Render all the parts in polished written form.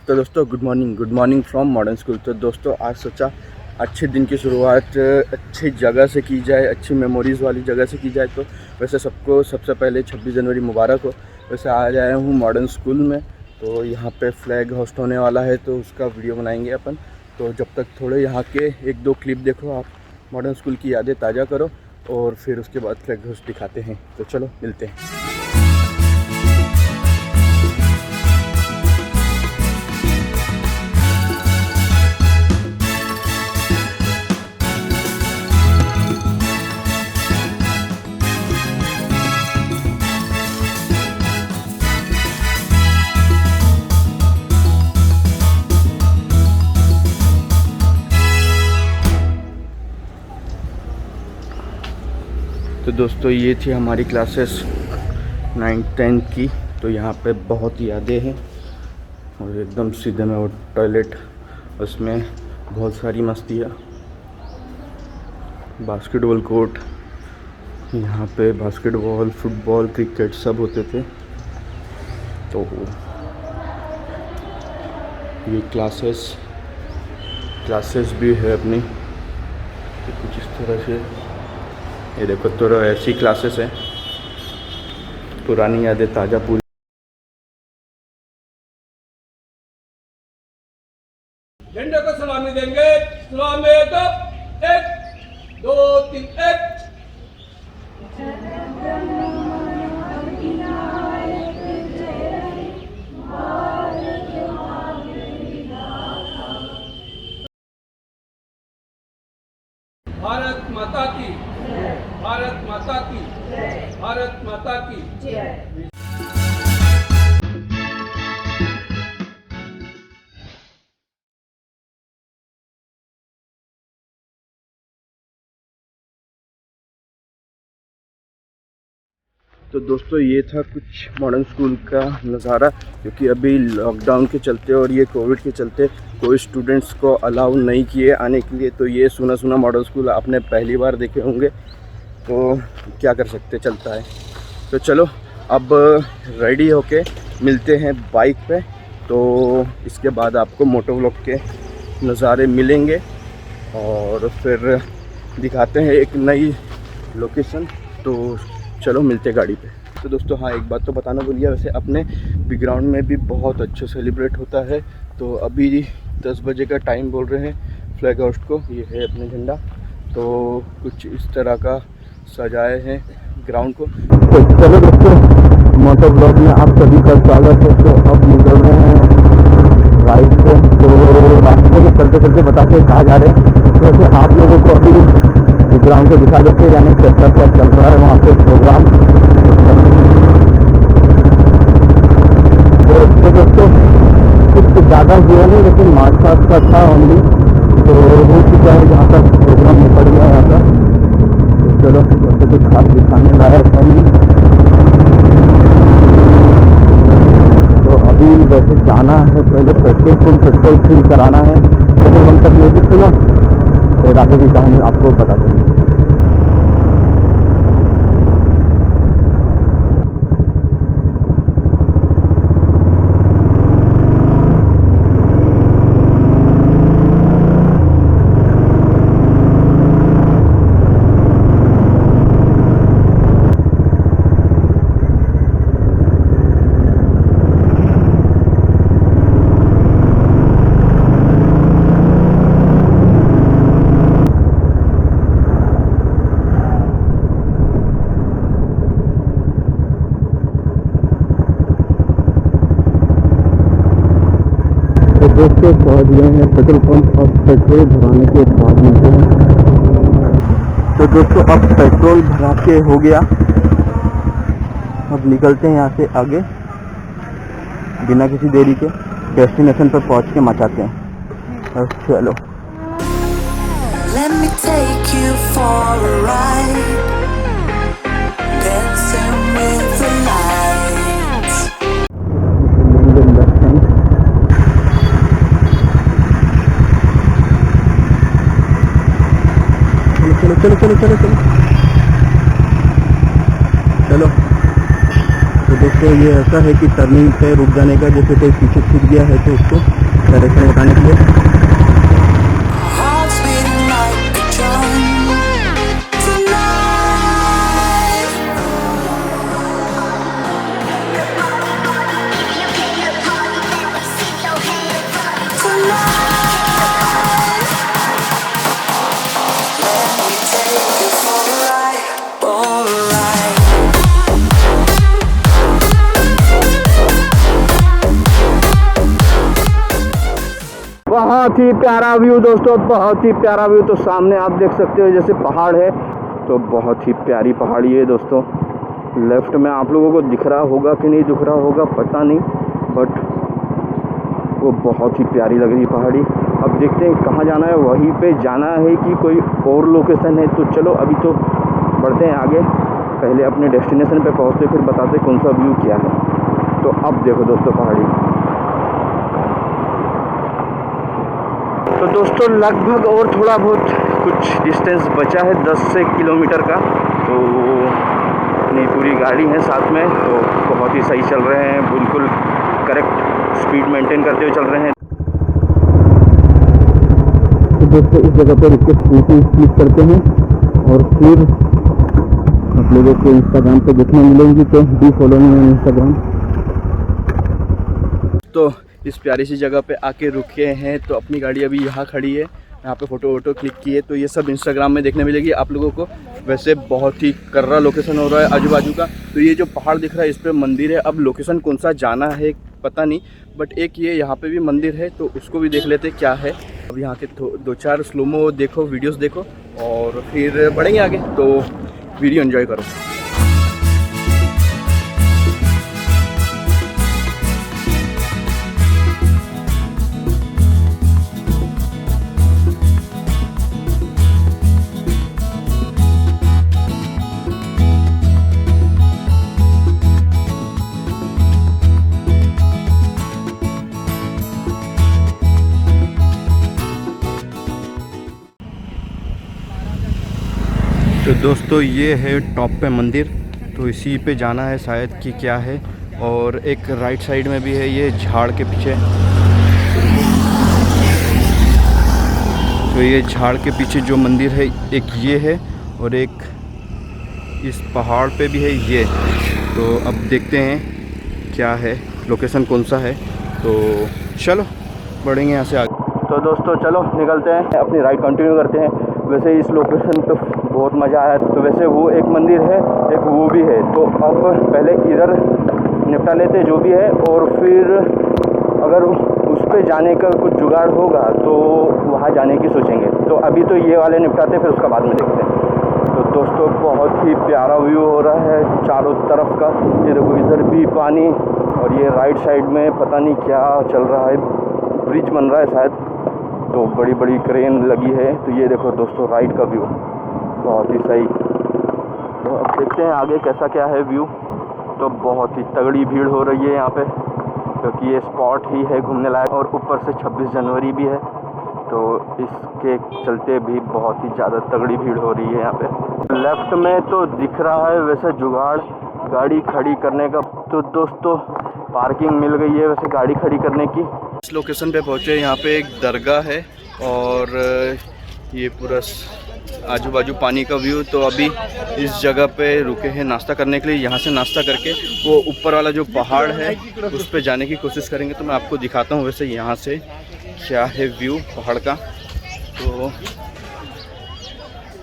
तो दोस्तों good morning from modern school. तो दोस्तों आज सोचा अच्छे दिन की शुरुआत अच्छी जगह से की जाए, अच्छी मेमोरीज़ वाली जगह से की जाए। तो वैसे सबको सबसे पहले 26 जनवरी मुबारक हो। वैसे आज आया हूँ मॉडर्न स्कूल में, तो यहाँ पे फ्लैग होस्ट होने वाला है तो उसका वीडियो बनाएंगे अपन। तो जब तक थोड़े यहाँ के 1-2 क्लिप देखो, आप मॉडर्न स्कूल की यादें ताज़ा करो और फिर उसके बाद फ्लैग होस्ट दिखाते हैं। तो चलो मिलते हैं। तो दोस्तों ये थी हमारी क्लासेस 9th-10th की। तो यहाँ पे बहुत यादें हैं और एकदम सीधे में वो टॉयलेट, उसमें बहुत सारी मस्तियाँ, बास्केटबॉल कोर्ट, यहाँ पे बास्केटबॉल, फुटबॉल, क्रिकेट सब होते थे। तो ये क्लासेस भी है अपनी, तो कुछ इस तरह से ये देखो। तो ऐसी क्लासेस हैं, पुरानी यादें ताज़ा पूरी। झंडे को सलामी देंगे। सलामी दो, 1 2 3 1। भारत माता की, भारत माता की, भारत माता की जय। तो दोस्तों ये था कुछ मॉडर्न स्कूल का नज़ारा, क्योंकि अभी लॉकडाउन के चलते और ये कोविड के चलते कोई स्टूडेंट्स को अलाउ नहीं किए आने के लिए। तो ये सुना मॉडर्न स्कूल आपने पहली बार देखे होंगे, तो क्या कर सकते, चलता है। तो चलो अब रेडी होके मिलते हैं बाइक पे। तो इसके बाद आपको मोटो व्लॉग के नज़ारे मिलेंगे और फिर दिखाते हैं एक नई लोकेशन। तो चलो मिलते गाड़ी पे। तो दोस्तों हाँ, एक बात तो बताना भूल गया, वैसे अपने बैकग्राउंड में भी बहुत अच्छा सेलिब्रेट होता है। तो अभी 10 बजे का टाइम बोल रहे हैं फ्लैग होस्ट को। ये है अपने झंडा, तो कुछ इस तरह का सजाए हैं ग्राउंड को। तो चलो दोस्तों, मोटो ब्लॉग में आप सभी का स्वागत है। तो अब निकल रहे हैं राइड पे। तो रास्ते में चलते चलते बताते हैं कहाँ जा रहे हैं। तो वैसे आप लोगों को अभी ग्राउंड को दिखा देते हैं, यानी कैसा क्या चल रहा है वहाँ पे प्रोग्राम। तो दोस्तों कुछ ज़्यादा हुआ नहीं, लेकिन मार्च पास का था ओनली। तो हो चुका है जहाँ तक प्रोग्राम निकल गया यहाँ का। तो चलो वैसे कुछ खास दिखाने लायक है नहीं। तो अभी वैसे जाना है, पहले पेट्रोल फिल कराना है। पेट्रोल पंप तक म्यूजिक सुनो, फिर आगे की कहानी आपको बता देंगे। दोस्तों पहुँच गए हैं पेट्रोल पंप। अब पेट्रोल भराने के बाद मिलते हैं। तो दोस्तों अब पेट्रोल भरा के हो गया, अब निकलते हैं यहाँ से आगे बिना किसी देरी के। डेस्टिनेशन पर पहुँच के मचाते हैं। अब चलो। Let me take you for a ride, dancing with the lights. चलो चलो चलो चलो चलो चलो। तो दोस्तों ये ऐसा है कि टर्निंग पे रुक जाने का, जैसे कोई पीछे छूट गया है तो उसको डायरेक्शन बताने के लिए। Hearts beating like a drum tonight. Tonight. Let me take you for a ride, for a ride. बहुत ही प्यारा व्यू दोस्तों, बहुत ही प्यारा व्यू। तो सामने आप देख सकते हो जैसे पहाड़ है, तो बहुत ही प्यारी पहाड़ी है दोस्तों। लेफ्ट में आप लोगों को दिख रहा होगा कि नहीं दिख रहा होगा पता नहीं, बट वो बहुत ही प्यारी लग रही पहाड़ी। अब देखते हैं कहाँ जाना है, वहीं पे जाना है कि कोई और लोकेशन है। तो चलो अभी तो बढ़ते हैं आगे, पहले अपने डेस्टिनेशन पे पहुँचते फिर बताते कौन सा व्यू क्या है। तो अब देखो दोस्तों पहाड़ी। तो दोस्तों लगभग और थोड़ा बहुत कुछ डिस्टेंस बचा है, 10 से किलोमीटर का। तो अपनी पूरी गाड़ी है साथ में, तो बहुत ही सही चल रहे हैं, बिल्कुल करेक्ट स्पीड मेंटेन करते हुए चल रहे हैं। तो दोस्तों इस जगह पर इसको क्लिक करते हैं और फिर आप लोगों को इंस्टाग्राम पे देखने मिलेंगी, तो do follow me on Instagram. तो इस प्यारी सी जगह पे आके रुके हैं, तो अपनी गाड़ी अभी यहाँ खड़ी है, यहाँ पे फ़ोटो वोटो क्लिक किए, तो ये सब इंस्टाग्राम में देखने मिलेगी आप लोगों को। वैसे बहुत ही कर्रा लोकेशन हो रहा है आजू बाजू का। तो ये जो पहाड़ दिख रहा है इस पर मंदिर है, अब लोकेशन कौन सा जाना है पता नहीं, बट एक ये यहाँ पे भी मंदिर है, तो उसको भी देख लेते क्या है। अब यहाँ के दो चार स्लोमो देखो, वीडियोज़ देखो और फिर बढ़ेंगे आगे। तो वीडियो एंजॉय करो। तो दोस्तों ये है टॉप पे मंदिर, तो इसी पे जाना है शायद कि क्या है। और एक राइट साइड में भी है, ये झाड़ के पीछे। तो ये झाड़ के पीछे जो मंदिर है एक ये है, और एक इस पहाड़ पे भी है ये। तो अब देखते हैं क्या है, लोकेशन कौन सा है। तो चलो बढ़ेंगे यहाँ से आगे। तो दोस्तों चलो निकलते हैं, अपनी राइड कंटिन्यू करते हैं। वैसे इस लोकेशन पे बहुत मज़ा आया। तो वैसे वो एक मंदिर है, एक वो भी है, तो अब पहले इधर निपटा लेते जो भी है, और फिर अगर उस पे जाने का कुछ जुगाड़ होगा तो वहाँ जाने की सोचेंगे। तो अभी तो ये वाले निपटाते, फिर उसका बाद में देखते हैं। तो दोस्तों बहुत ही प्यारा व्यू हो रहा है चारों तरफ का। ये देखो इधर भी पानी, और ये राइट साइड में पता नहीं क्या चल रहा है, ब्रिज बन रहा है शायद, तो बड़ी बड़ी क्रेन लगी है। तो ये देखो दोस्तों राइट का व्यू बहुत ही सही। तो अब देखते हैं आगे कैसा क्या है व्यू। तो बहुत ही तगड़ी भीड़ हो रही है यहाँ पे, क्योंकि ये स्पॉट ही है घूमने लायक, और ऊपर से 26 जनवरी भी है, तो इसके चलते भी बहुत ही ज़्यादा तगड़ी भीड़ हो रही है यहाँ पे। लेफ्ट में तो दिख रहा है वैसे जुगाड़ गाड़ी खड़ी करने का। तो दोस्तों पार्किंग मिल गई है वैसे गाड़ी खड़ी करने की। इस लोकेशन पे पहुँचे, यहाँ पे एक दरगाह है और ये पूरा आजू बाजू पानी का व्यू। तो अभी इस जगह पे रुके हैं नाश्ता करने के लिए। यहाँ से नाश्ता करके वो ऊपर वाला जो पहाड़ है उस पे जाने की कोशिश करेंगे। तो मैं आपको दिखाता हूँ वैसे यहाँ से क्या है व्यू पहाड़ का। तो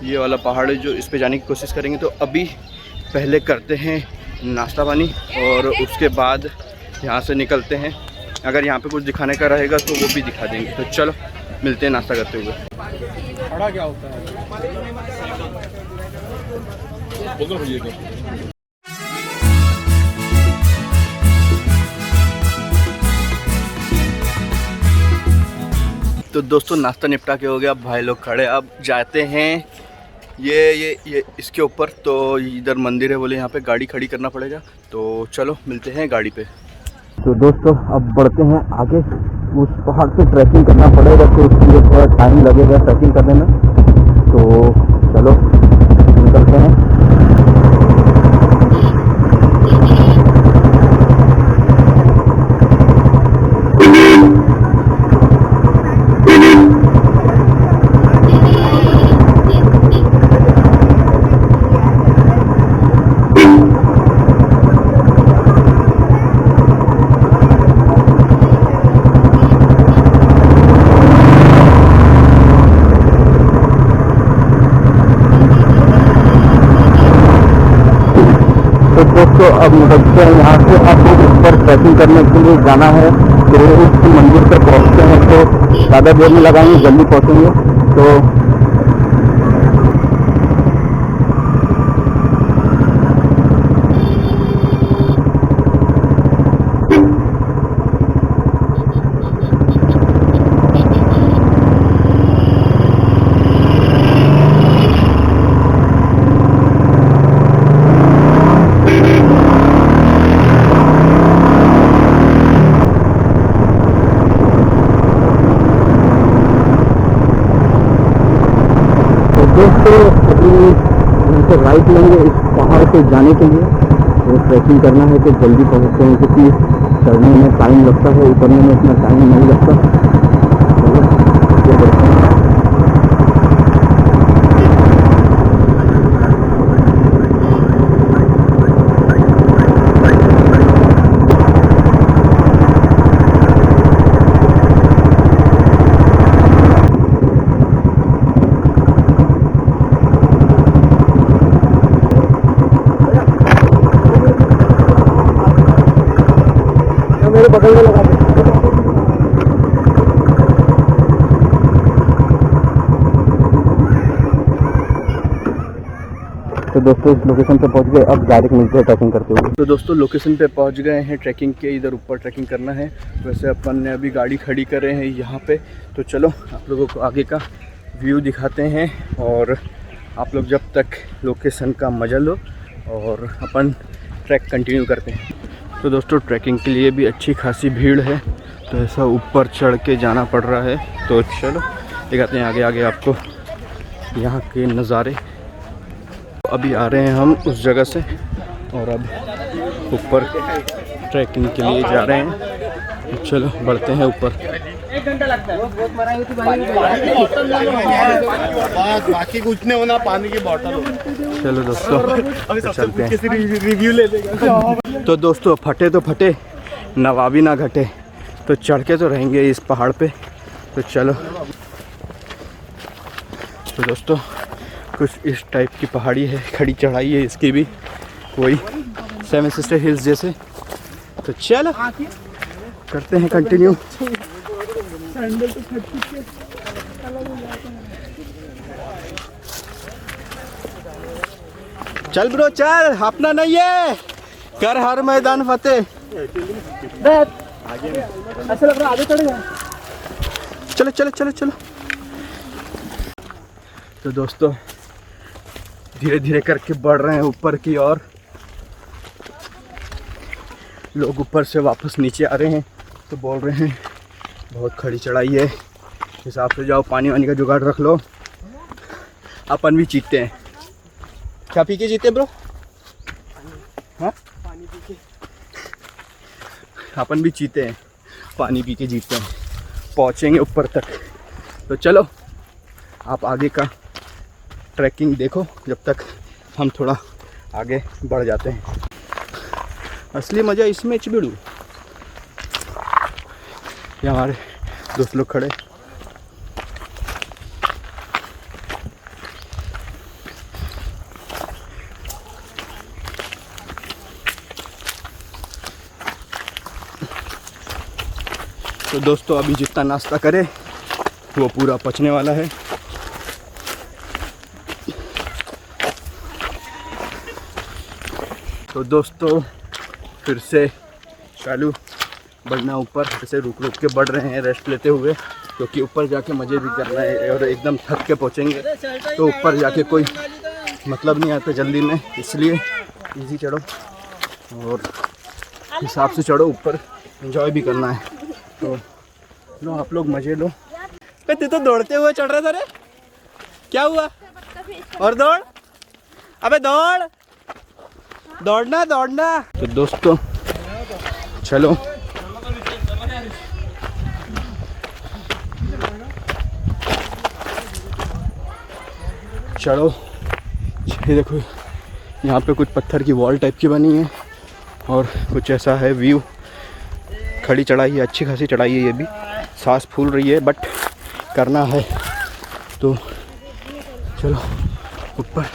ये वाला पहाड़ है जो इस पे जाने की कोशिश करेंगे। तो अभी पहले करते हैं नाश्ता पानी और उसके बाद यहाँ से निकलते हैं। अगर यहाँ पे कुछ दिखाने का रहेगा तो वो भी दिखा देंगे। तो चलो मिलते हैं नाश्ता करते हुए। बड़ा क्या होता है? तो दोस्तों नाश्ता निपटा के हो गया, अब भाई लोग खड़े। अब जाते हैं ये इसके ऊपर। तो इधर मंदिर है, बोले यहाँ पे गाड़ी खड़ी करना पड़ेगा। तो चलो मिलते हैं गाड़ी पे। तो दोस्तों अब बढ़ते हैं आगे। उस पहाड़ पे ट्रैकिंग करना पड़ेगा, तो उसके लिए थोड़ा टाइम लगेगा ट्रैकिंग करने में। तो चलो निकलते हैं। दोस्तों अब निकलते हैं यहाँ से। अब ऊपर ट्रैकिंग करने के लिए जाना है, तो उस मंदिर तक पहुँचते हैं तो ज़्यादा देर नहीं लगाएंगे, जल्दी पहुँचेंगे। तो तो राइट लेंगे इस पहाड़ पे जाने के लिए। तो ट्रैकिंग करना है तो जल्दी पहुँचते हैं, क्योंकि चढ़ने में टाइम लगता है, उतरने में इतना टाइम नहीं लगता। चलो आगे बढ़ते हैं। मेरे बगल में लगा दे। तो दोस्तों इस लोकेशन पे पहुंच गए, अब डायरेक्ट मिलते हैं ट्रैकिंग करते हुए। तो दोस्तों लोकेशन पे पहुंच गए हैं ट्रैकिंग के, इधर ऊपर ट्रैकिंग करना है। वैसे अपन ने अभी गाड़ी खड़ी करे हैं यहाँ पे, तो चलो आप लोगों को आगे का व्यू दिखाते हैं और आप लोग जब तक लोकेशन का मजा लो और अपन ट्रैक कंटिन्यू करते हैं। तो दोस्तों ट्रैकिंग के लिए भी अच्छी खासी भीड़ है, तो ऐसा ऊपर चढ़ के जाना पड़ रहा है। तो चलो दिखाते हैं आगे आगे आपको यहाँ के नज़ारे। तो अभी आ रहे हैं हम उस जगह से और अब ऊपर ट्रैकिंग के लिए जा रहे हैं। तो चलो बढ़ते हैं ऊपर। 1 घंटा लगता है। बाकी कुछ नहीं होना, पानी की बोतल। चलो दोस्तों तो चलते हैं। रिव्यू ले लेगा। तो दोस्तों फटे तो फटे, नवाबी ना घटे, तो चढ़ के तो रहेंगे इस पहाड़ पे। तो चलो। तो दोस्तों कुछ इस टाइप की पहाड़ी है, खड़ी चढ़ाई है इसकी भी, कोई 7 सिस्टर हिल्स जैसे। तो चलो करते हैं कंटिन्यू। चल ब्रो चल, अपना नहीं है, कर हर मैदान फतेह। ऐसा लग रहा है आगे चढ़ेगा। चलो चलो चलो चलो। तो दोस्तों धीरे धीरे करके बढ़ रहे हैं ऊपर की ओर। लोग ऊपर से वापस नीचे आ रहे हैं, तो बोल रहे हैं बहुत खड़ी चढ़ाई है, हिसाब से जाओ, पानी वानी का जुगाड़ रख लो। अपन भी जीतते हैं। क्या पी के जीते ब्रो? हाँ पानी पी के। अपन भी जीते हैं, पानी पी के जीतते हैं, पहुँचेंगे ऊपर तक। तो चलो आप आगे का ट्रैकिंग देखो, जब तक हम थोड़ा आगे बढ़ जाते हैं। असली मज़ा इसमें चिबिड़ू। ये हमारे दोस्त लोग खड़े। तो दोस्तों अभी जितना नाश्ता करें वो पूरा पचने वाला है। तो दोस्तों फिर से चालू बढ़ना ऊपर, ऐसे रुक रुक के बढ़ रहे हैं रेस्ट लेते हुए, क्योंकि ऊपर जाके मज़े भी करना है और एकदम थक के पहुँचेंगे तो ऊपर जाके कोई मतलब नहीं आता जल्दी में, इसलिए इजी चढ़ो और हिसाब से चढ़ो, ऊपर एंजॉय भी करना है। तो लो आप लोग मज़े लो। तू तो दौड़ते हुए चढ़ रहा था रे, क्या हुआ? और दौड़, अबे दौड़, दौड़ना दौड़ना। तो दोस्तों चलो चढ़ो। ये देखो यहाँ पे कुछ पत्थर की वॉल टाइप की बनी है और कुछ ऐसा है व्यू। खड़ी चढ़ाई है, अच्छी खासी चढ़ाई है, ये भी सांस फूल रही है बट करना है। तो चलो ऊपर।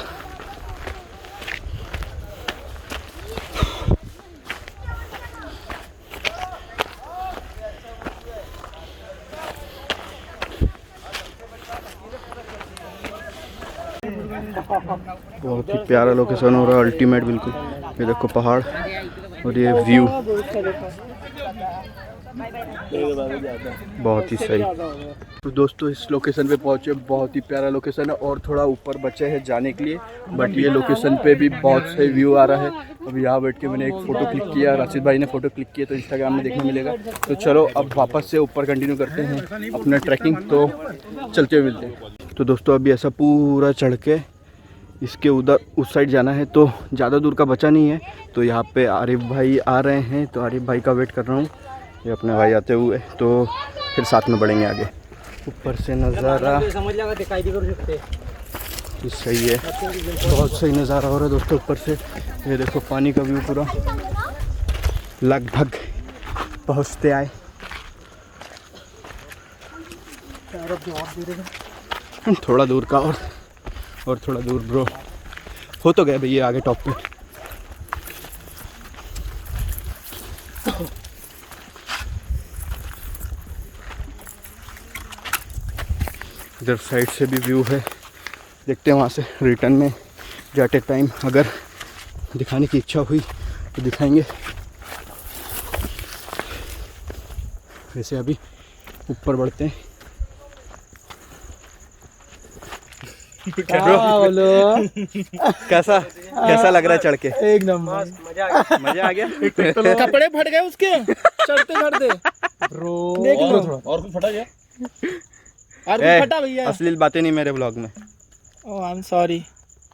बहुत ही प्यारा लोकेशन हो रहा है, अल्टीमेट बिल्कुल। ये देखो पहाड़ और ये व्यू बहुत ही सही। तो दोस्तों इस लोकेशन पे पहुंचे, बहुत ही प्यारा लोकेशन है और थोड़ा ऊपर बचे हैं जाने के लिए, बट ये लोकेशन पे भी बहुत सही व्यू आ रहा है। अब यहाँ बैठ के मैंने एक फ़ोटो क्लिक किया, राशिद भाई ने फ़ोटो क्लिक किया, तो इंस्टाग्राम में देखने मिलेगा। तो चलो अब वापस से ऊपर कंटिन्यू करते हैं अपना ट्रैकिंग, तो चलते हुए मिलते हैं। तो दोस्तों अभी ऐसा पूरा चढ़ के इसके उधर उस साइड जाना है, तो ज़्यादा दूर का बचा नहीं है। तो यहाँ पे आरिफ भाई आ रहे हैं, तो आरिफ भाई का वेट कर रहा हूँ, ये अपने भाई आते हुए, तो फिर साथ में बढ़ेंगे आगे। ऊपर से नज़ारा सही है, बहुत सही नज़ारा हो रहा है दोस्तों ऊपर से। ये देखो पानी का व्यू पूरा, लगभग पहुँचते आए। थोड़ा दूर का और थोड़ा दूर ब्रो, हो तो गया भैया आगे टॉप पे। इधर साइड से भी व्यू है, देखते हैं वहाँ से रिटर्न में जाते टाइम अगर दिखाने की इच्छा हुई तो दिखाएंगे। वैसे अभी ऊपर बढ़ते हैं। कैसा लग रहा है चढ़ के? एक नंबर मजा आ गया। कपड़े फट गए उसके चढ़ते चढ़ते देख लो थोड़ा। और कुछ फटा गया? और कुछ फटा भैया? असली बातें नहीं मेरे ब्लॉग में। ओह आई एम सॉरी।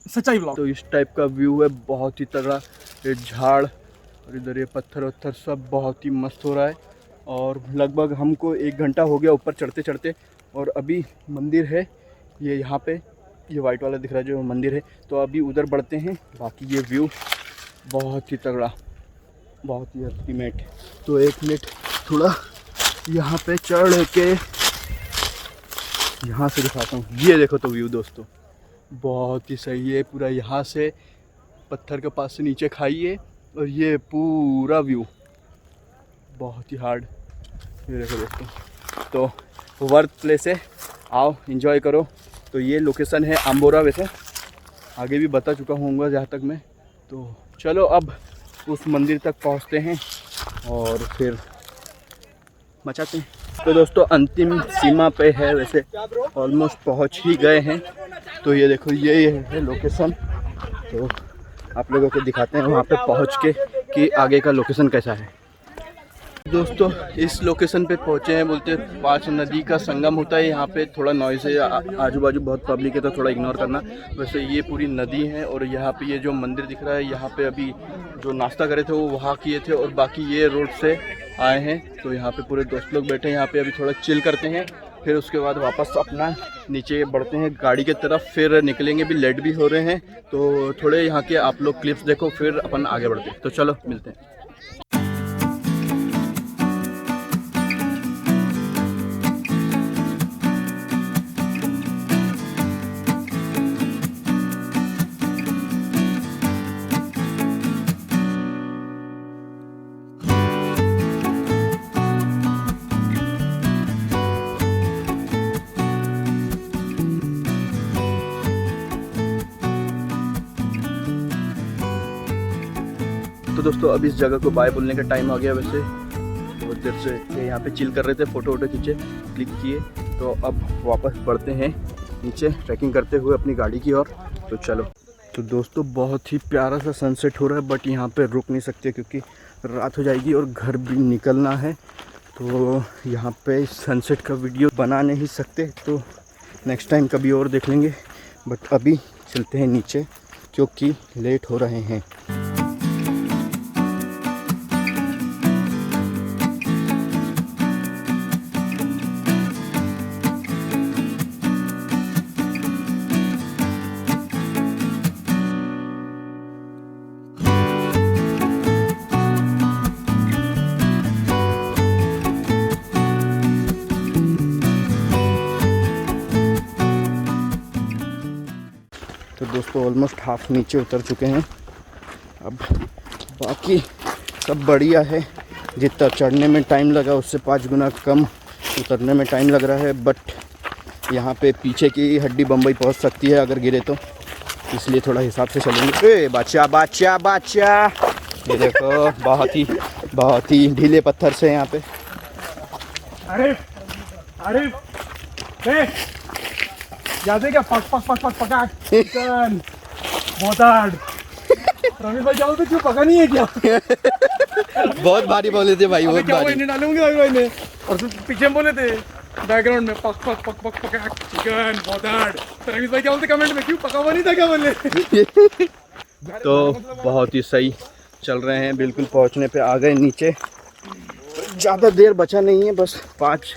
सच्चाई ब्लॉग। तो इस टाइप का व्यू है, बहुत ही तगड़ा। ये झाड़ और इधर ये पत्थर वत्थर सब बहुत ही मस्त हो रहा है। और लगभग हमको 1 घंटा हो गया ऊपर चढ़ते चढ़ते, और अभी मंदिर है ये यहाँ पे, ये वाइट वाला दिख रहा है जो मंदिर है। तो अभी उधर बढ़ते हैं। बाकी ये व्यू बहुत ही तगड़ा, बहुत ही अल्टीमेट। तो 1 मिनट थोड़ा यहाँ पे चढ़ के यहाँ से दिखाता हूँ। ये देखो तो व्यू दोस्तों बहुत ही सही है। पूरा यहाँ से पत्थर के पास से नीचे खाई है, और ये पूरा व्यू बहुत ही हार्ड। ये देखो दोस्तों, तो वर्थ प्लेस है, आओ एंजॉय करो। तो ये लोकेशन है अम्बोरा, वैसे आगे भी बता चुका हूँगा जहाँ तक मैं। तो चलो अब उस मंदिर तक पहुँचते हैं और फिर मचाते हैं। तो दोस्तों अंतिम सीमा पे है, वैसे ऑलमोस्ट पहुँच ही गए हैं। तो ये देखो ये है लोकेशन, तो आप लोगों को दिखाते हैं वहाँ पे पहुँच के कि आगे का लोकेशन कैसा है। दोस्तों इस लोकेशन पे पहुँचे हैं, बोलते 5 नदी का संगम होता है यहाँ पे। थोड़ा नॉइज़ है, आजू बाजू बहुत पब्लिक है, तो थोड़ा इग्नोर करना। वैसे ये पूरी नदी है, और यहाँ पे ये जो मंदिर दिख रहा है, यहाँ पे अभी जो नाश्ता करे थे वो वहाँ किए थे, और बाकी ये रोड से आए हैं। तो यहाँ पे पूरे दोस्त लोग बैठे हैं, यहाँ पे अभी थोड़ा चिल करते हैं, फिर उसके बाद वापस अपना नीचे बढ़ते हैं गाड़ी की तरफ, फिर निकलेंगे। भी लेट भी हो रहे हैं, तो थोड़े यहाँ के आप लोग क्लिप्स देखो, फिर अपन आगे बढ़ते हैं। तो चलो मिलते हैं। तो दोस्तों अब इस जगह को बाय बोलने का टाइम आ गया। वैसे बहुत देर से ये यहाँ पे चिल कर रहे थे, फ़ोटो वोटो खींचे, क्लिक किए। तो अब वापस बढ़ते हैं नीचे ट्रैकिंग करते हुए अपनी गाड़ी की ओर। तो चलो। तो दोस्तों बहुत ही प्यारा सा सनसेट हो रहा है, बट यहाँ पे रुक नहीं सकते क्योंकि रात हो जाएगी और घर भी निकलना है। तो यहाँ पे सनसेट का वीडियो बना नहीं सकते, तो नेक्स्ट टाइम कभी और देख लेंगे। बट अभी चलते हैं नीचे क्योंकि लेट हो रहे हैं। तो दोस्तों ऑलमोस्ट हाफ नीचे उतर चुके हैं। अब बाकी सब बढ़िया है, जितना चढ़ने में टाइम लगा उससे 5 गुना कम उतरने में टाइम लग रहा है। बट यहाँ पे पीछे की हड्डी बम्बई पहुँच सकती है अगर गिरे तो। इसलिए थोड़ा हिसाब से चलेंगे। ए बच्चा बच्चा बच्चा, ये देखो बहुत ही ढीले पत्थर से यहाँ पे। अरे अरे याद क्या पक पक पक पक पका चिकन मोटाड। रमेश भाई क्या क्यों पका नहीं है क्या? बहुत भारी बोले थे भाई, बहुत क्या वो भारी। इन्हें डालूंगे भाई ने, और तुम पीछे में बोले थे बैकग्राउंड में पक पक पक पक पका चिकन मोटाड। तो रमेश भाई क्या बोलते कमेंट में, क्यों पका हुआ नहीं था क्या बोले? तो बहुत ही सही चल रहे हैं, बिल्कुल पहुंचने पे आ गए नीचे। ज़्यादा देर बचा नहीं है, बस 5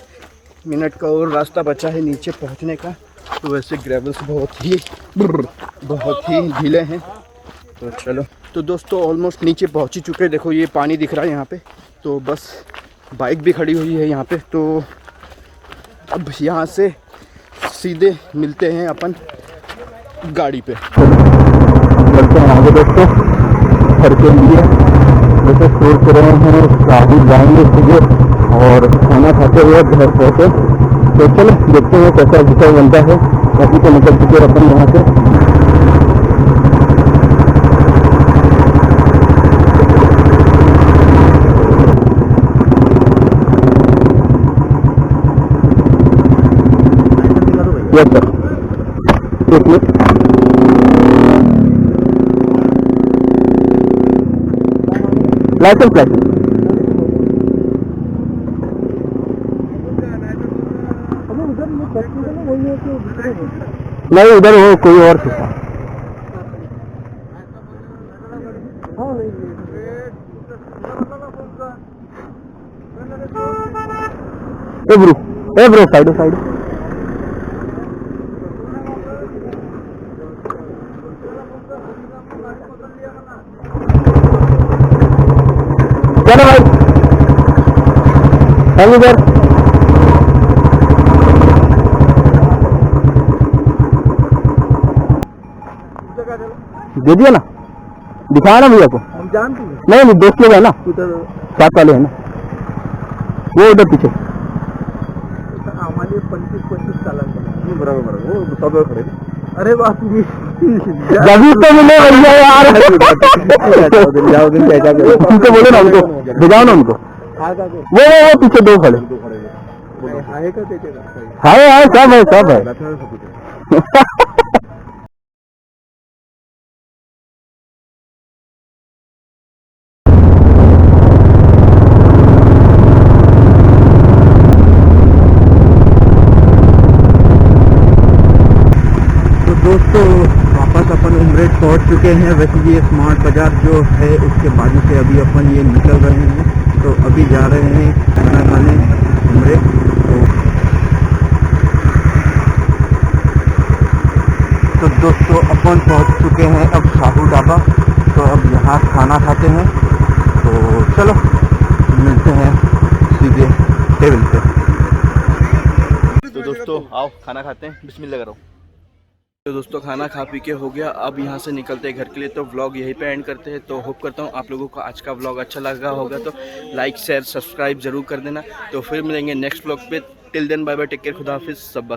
मिनट का और रास्ता बचा है नीचे पहुंचने का। तो वैसे ग्रेवल्स बहुत ही ढीले हैं। तो चलो, तो दोस्तों ऑलमोस्ट नीचे पहुंच ही चुके हैं। देखो ये पानी दिख रहा है यहाँ पे, तो बस बाइक भी खड़ी हुई है यहाँ पे। तो अब यहाँ से सीधे मिलते हैं अपन गाड़ी पे। चलते हैं आगे दोस्तों घर के लिए। जैसे सोच रहे हैं शादी जाएंगे सीधे और खाना खाते हुए घर पहुँचे। तो चलो देखते हैं कैसा विषय बनता है। अभी तो निकल चुके अपन यहाँ से। यस सर, एक मिनट। लाइसेंस नहीं, उधर वो कोई और था। ए ब्रो साइड चलो भाई। हेलो सर, दे दिया ना, दिखाया ना भैया को। हम जानते हैं नहीं दोस्त लोग है ना, साथ वाले है ना, वो उधर पीछे। हमारे 25-25 साल बराबर वो सब खड़े। अरे बात नहीं जब तो मिले भैया यार। उनको बोलो ना, उनको भिजाओ ना उनको। वो पीछे दो खड़े। हाय सब है। दोस्तों वापस अपन उमरेड पहुंच चुके हैं। वैसे ये स्मार्ट बाजार जो है उसके बाजू से अभी अपन ये निकल रहे हैं। तो अभी जा रहे हैं खाना खाने उमरेड। तो दोस्तों अपन पहुंच चुके हैं अब साहू ढाबा। तो अब यहाँ खाना खाते हैं। तो चलो मिलते हैं सीधे टेबल पे। तो दोस्तों आओ खाना खाते हैं, बिस्मिल्लाह करो। तो दोस्तों खाना खा पी के हो गया, अब यहाँ से निकलते हैं घर के लिए। तो व्लॉग यहीं पे एंड करते हैं। तो होप करता हूँ आप लोगों को आज का व्लॉग अच्छा लगा होगा। तो लाइक शेयर सब्सक्राइब जरूर कर देना। तो फिर मिलेंगे नेक्स्ट व्लॉग पे। Till then bye bye, take care, खुदा हाफिज़, सब